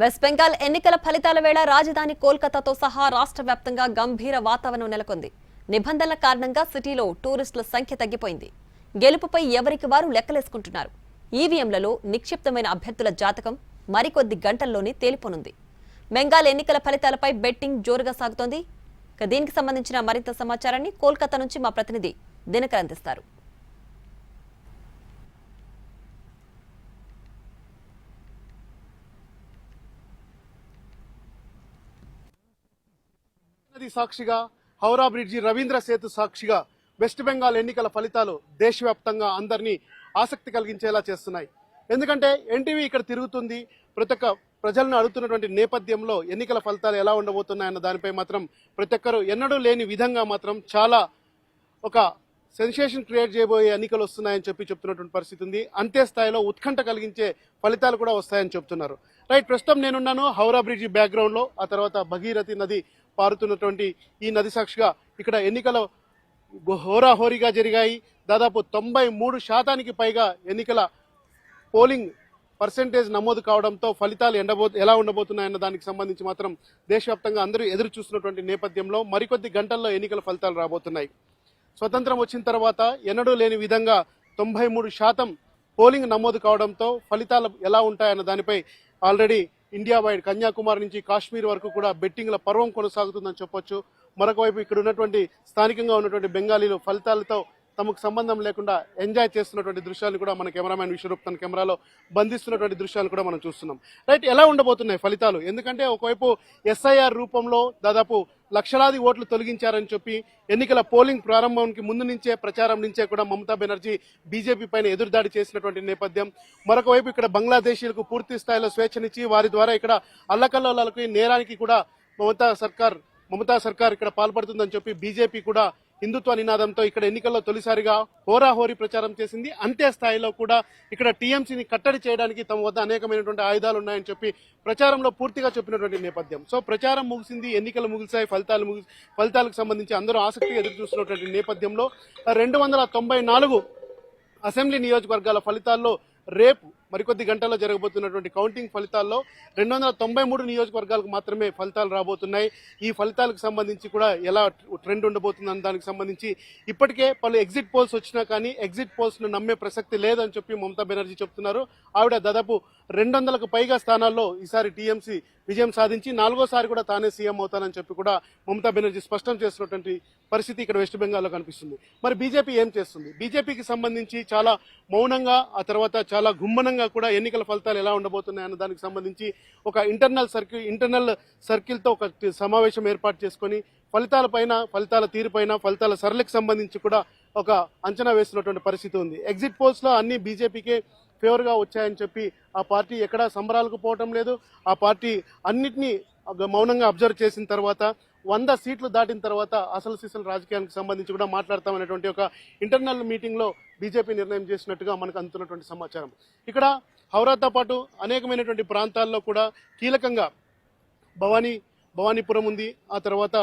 West Bengal ఎన్నికల ఫలితాల వేళ రాజధాని కోల్కతాతో సహా రాష్ట్ర వ్యాప్తంగా గంభీర వాతావరణం నెలకొంది. నిబంధనల కారణంగా సిటీలో టూరిస్టుల సంఖ్య తగ్గిపోయింది. గెలుపుపై ఎవరికి వారు లెక్కలేసుకుంటున్నారు. ఈవీఎంలలో నిక్షిప్తమైన అభ్యర్థుల జాతకం మరికొద్ది గంటల్లోనే తేలిపోనుంది. బెంగాల్ ఎన్నికల ఫలితాలపై బెట్టింగ్ జోరుగా సాగుతోంది. దీనికి సంబంధించిన మరింత సమాచారాన్ని కోల్కతా నుంచి మా ప్రతినిధి దినకర్ అందిస్తారు. సాక్షిగా హౌరా బ్రిడ్జి రవీంద్ర సేతు సాక్షిగా వెస్ట్ బెంగాల్ ఎన్నికల ఫలితాలు దేశవ్యాప్తంగా అందరినీ ఆసక్తి కలిగించేలా చేస్తున్నాయి. ఎందుకంటే ఎన్టీవీ ఇక్కడ తిరుగుతుంది, ప్రతి ఒక్క ప్రజలను అడుగుతున్నటువంటి నేపథ్యంలో ఎన్నికల ఫలితాలు ఎలా ఉండబోతున్నాయన్న దానిపై మాత్రం ప్రతి ఒక్కరు ఎన్నడూ లేని విధంగా మాత్రం చాలా ఒక సెన్సేషన్ క్రియేట్ చేయబోయే ఎన్నికలు వస్తున్నాయని చెప్తున్నటువంటి పరిస్థితి ఉంది. అంతే స్థాయిలో ఉత్కంఠ కలిగించే ఫలితాలు కూడా వస్తాయని చెప్తున్నారు. రైట్, ప్రస్తుతం నేనున్నాను హౌరా బ్రిడ్జి బ్యాక్గ్రౌండ్లో. ఆ తర్వాత భగీరథి నది పారుతున్నటువంటి ఈ నది సాక్షిగా ఇక్కడ ఎన్నికలు హోరాహోరీగా జరిగాయి. దాదాపు 93% పైగా ఎన్నికల పోలింగ్ పర్సెంటేజ్ నమోదు కావడంతో ఫలితాలు ఎలా ఉండబోతున్నాయన్న దానికి సంబంధించి మాత్రం దేశవ్యాప్తంగా అందరూ ఎదురు చూస్తున్నటువంటి నేపథ్యంలో మరికొద్ది గంటల్లో ఎన్నికల ఫలితాలు రాబోతున్నాయి. స్వతంత్రం వచ్చిన తర్వాత ఎన్నడూ లేని విధంగా 93% పోలింగ్ నమోదు కావడంతో ఫలితాలు ఎలా ఉంటాయన్న దానిపై ఆల్రెడీ ఇండియా వైడ్ కన్యాకుమారి నుంచి కాశ్మీర్ వరకు కూడా బెట్టింగ్ల పర్వం కొనసాగుతుందని చెప్పొచ్చు. మరొక వైపు ఇక్కడ ఉన్నటువంటి స్థానికంగా ఉన్నటువంటి బెంగాలీలు ఫలితాలతో తమకు సంబంధం లేకుండా ఎంజాయ్ చేస్తున్నటువంటి దృశ్యాలు కూడా మన కెమెరామ్యాన్ విశ్వరూప్ తన కెమెరాలో బంధిస్తున్నటువంటి దృశ్యాలు కూడా మనం చూస్తున్నాం. రైట్, ఎలా ఉండబోతున్నాయి ఫలితాలు? ఎందుకంటే ఒకవైపు ఎస్ఐఆర్ రూపంలో దాదాపు లక్షలాది ఓట్లు తొలగించారని చెప్పి ఎన్నికల పోలింగ్ ప్రారంభానికి ముందు నుంచే ప్రచారం నుంచే కూడా మమతా బెనర్జీ బీజేపీ పైన ఎదురుదాడి చేసినటువంటి నేపథ్యం. మరొక వైపు ఇక్కడ బంగ్లాదేశీలకు పూర్తి స్థాయిలో స్వేచ్ఛనిచ్చి వారి ద్వారా ఇక్కడ అల్లకల్లోలాలకి నేరానికి కూడా మమతా సర్కార్ ఇక్కడ పాల్పడుతుందని చెప్పి బీజేపీ కూడా హిందుత్వ నినాదంతో ఇక్కడ ఎన్నికల్లో తొలిసారిగా హోరాహోరీ ప్రచారం చేసింది. అంతే స్థాయిలో కూడా ఇక్కడ టీఎంసీని కట్టడి చేయడానికి తమ వద్ద అనేకమైనటువంటి ఆయుధాలు ఉన్నాయని చెప్పి ప్రచారంలో పూర్తిగా చెప్పినటువంటి నేపథ్యం. సో ప్రచారం ముగిసింది, ఎన్నికలు ముగిశాయి, ఫలితాలకు సంబంధించి అందరూ ఆసక్తిగా ఎదురు చూస్తున్నటువంటి నేపథ్యంలో 294 అసెంబ్లీ నియోజకవర్గాల ఫలితాల్లో రేపు మరికొద్ది గంటల్లో జరగబోతున్నటువంటి కౌంటింగ్ ఫలితాల్లో 293 నియోజకవర్గాలకు మాత్రమే ఫలితాలు రాబోతున్నాయి. ఈ ఫలితాలకు సంబంధించి కూడా ఎలా ట్రెండ్ ఉండబోతుందని దానికి సంబంధించి ఇప్పటికే పలు ఎగ్జిట్ పోల్స్ వచ్చినా కానీ ఎగ్జిట్ పోల్స్ ను నమ్మే ప్రసక్తి లేదని చెప్పి మమతా బెనర్జీ చెప్తున్నారు. ఆవిడ దాదాపు 200కు పైగా స్థానాల్లో ఈసారి టీఎంసీ విజయం సాధించి 4వ సారి కూడా తానే సీఎం అవుతానని చెప్పి కూడా మమతా బెనర్జీ స్పష్టం చేస్తున్నటువంటి పరిస్థితి ఇక్కడ వెస్ట్ బెంగాల్లో కనిపిస్తుంది. మరి బీజేపీ ఏం చేస్తుంది? బీజేపీకి సంబంధించి చాలా మౌనంగా, ఆ తర్వాత చాలా గుమ్మనంగా కూడా ఎన్నికల ఫలితాలు ఎలా ఉండబోతున్నాయి అన్న దానికి సంబంధించి ఒక ఇంటర్నల్ సర్కిల్తో ఒక సమావేశం ఏర్పాటు చేసుకొని ఫలితాల తీరుపైన ఫలితాల సరళికి సంబంధించి కూడా ఒక అంచనా వేస్తున్నటువంటి పరిస్థితి ఉంది. ఎగ్జిట్ పోల్స్ లో అన్ని బీజేపీకే ఫేవర్ గా వచ్చాయని చెప్పి ఆ పార్టీ ఎక్కడా సంబరాలకు పోవటం లేదు. ఆ పార్టీ అన్నిటినీ మౌనంగా అబ్జర్వ్ చేసిన తర్వాత 100 సీట్లు దాటిన తర్వాత అసలు సిసలు రాజకీయానికి సంబంధించి కూడా మాట్లాడతామనేటువంటి ఒక ఇంటర్నల్ మీటింగ్ లో బీజేపీ నిర్ణయం చేసినట్టుగా మనకు అందుతున్నటువంటి సమాచారం. ఇక్కడ హౌరాతో పాటు అనేకమైనటువంటి ప్రాంతాల్లో కూడా కీలకంగా భవానీపురం ఉంది. ఆ తర్వాత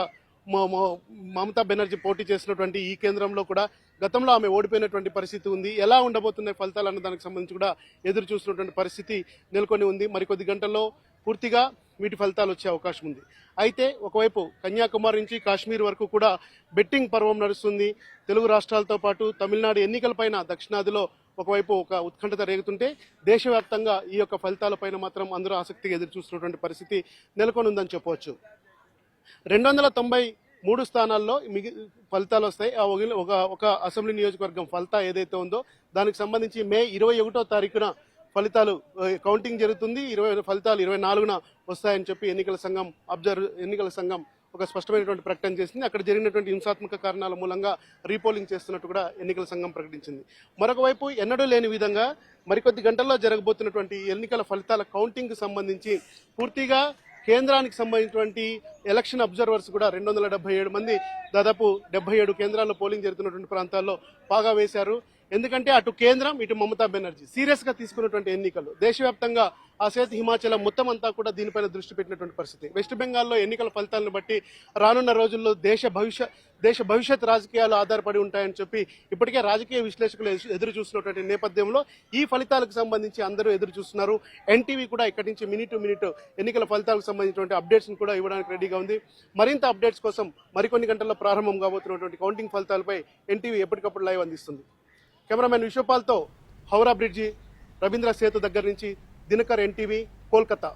మమతా బెనర్జీ పోటీ చేసినటువంటి ఈ కేంద్రంలో కూడా గతంలో ఆమె ఓడిపోయినటువంటి పరిస్థితి ఉంది. ఎలా ఉండబోతున్నాయి ఫలితాలు అన్న దానికి సంబంధించి కూడా ఎదురు చూస్తున్నటువంటి పరిస్థితి నెలకొని ఉంది. మరికొద్ది గంటల్లో పూర్తిగా వీటి ఫలితాలు వచ్చే అవకాశం ఉంది. అయితే ఒకవైపు కన్యాకుమారి నుంచి కాశ్మీర్ వరకు కూడా బెట్టింగ్ పర్వం నడుస్తుంది. తెలుగు రాష్ట్రాలతో పాటు తమిళనాడు ఎన్నికలపైన దక్షిణాదిలో ఒకవైపు ఒక ఉత్కంఠత రేగుతుంటే దేశవ్యాప్తంగా ఈ యొక్క ఫలితాలపైన మాత్రం అందరూ ఆసక్తిగా ఎదురు చూస్తున్నటువంటి పరిస్థితి నెలకొని ఉందని చెప్పవచ్చు. 293 స్థానాల్లో ఫలితాలు వస్తాయి. ఒక అసెంబ్లీ నియోజకవర్గం ఫలితా ఏదైతే ఉందో దానికి సంబంధించి మే 21వ తారీఖున ఫలితాలు కౌంటింగ్ జరుగుతుంది. ఫలితాలు 24న వస్తాయని చెప్పి ఎన్నికల సంఘం ఒక స్పష్టమైనటువంటి ప్రకటన చేసింది. అక్కడ జరిగినటువంటి హింసాత్మక కారణాల మూలంగా రీపోలింగ్ చేస్తున్నట్టు కూడా ఎన్నికల సంఘం ప్రకటించింది. మరొక వైపు ఎన్నడూ లేని విధంగా మరికొద్ది గంటల్లో జరగబోతున్నటువంటి ఎన్నికల ఫలితాల కౌంటింగ్ కు సంబంధించి పూర్తిగా కేంద్రానికి సంబంధించినటువంటి ఎలక్షన్ అబ్జర్వర్స్ కూడా 277 మంది దాదాపు 77 కేంద్రాల్లో పోలింగ్ జరుగుతున్నటువంటి ప్రాంతాల్లో బాగా వేశారు. ఎందుకంటే అటు కేంద్రం ఇటు మమతా బెనర్జీ సీరియస్ గా తీసుకున్నటువంటి ఎన్నికలు. దేశవ్యాప్తంగా ఆ సేతు హిమాచలం మొత్తం అంతా కూడా దీనిపైన దృష్టి పెట్టినటువంటి పరిస్థితి. వెస్ట్ బెంగాల్లో ఎన్నికల ఫలితాలను బట్టి రానున్న రోజుల్లో దేశ భవిష్యత్ రాజకీయాలు ఆధారపడి ఉంటాయని చెప్పి ఇప్పటికే రాజకీయ విశ్లేషకులు ఎదురు చూస్తున్నటువంటి నేపథ్యంలో ఈ ఫలితాలకు సంబంధించి అందరూ ఎదురు చూస్తున్నారు. ఎన్టీవీ కూడా ఇక్కడి నుంచి మినిట్ టు మినిట్ ఎన్నికల ఫలితాలకు సంబంధించినటువంటి అప్డేట్స్ కూడా ఇవ్వడానికి రెడీగా ఉంది. మరింత అప్డేట్స్ కోసం మరికొన్ని గంటల్లో ప్రారంభం కాబోతున్నటువంటి కౌంటింగ్ ఫలితాలపై ఎన్టీవీ ఎప్పటికప్పుడు లైవ్ అందిస్తుంది. కెమెరామెన్ విశ్వపాల్తో హౌరా బ్రిడ్జి రవీంద్ర సేతు దగ్గర నుంచి దినకర్, ఎన్టీవీ, కోల్కతా.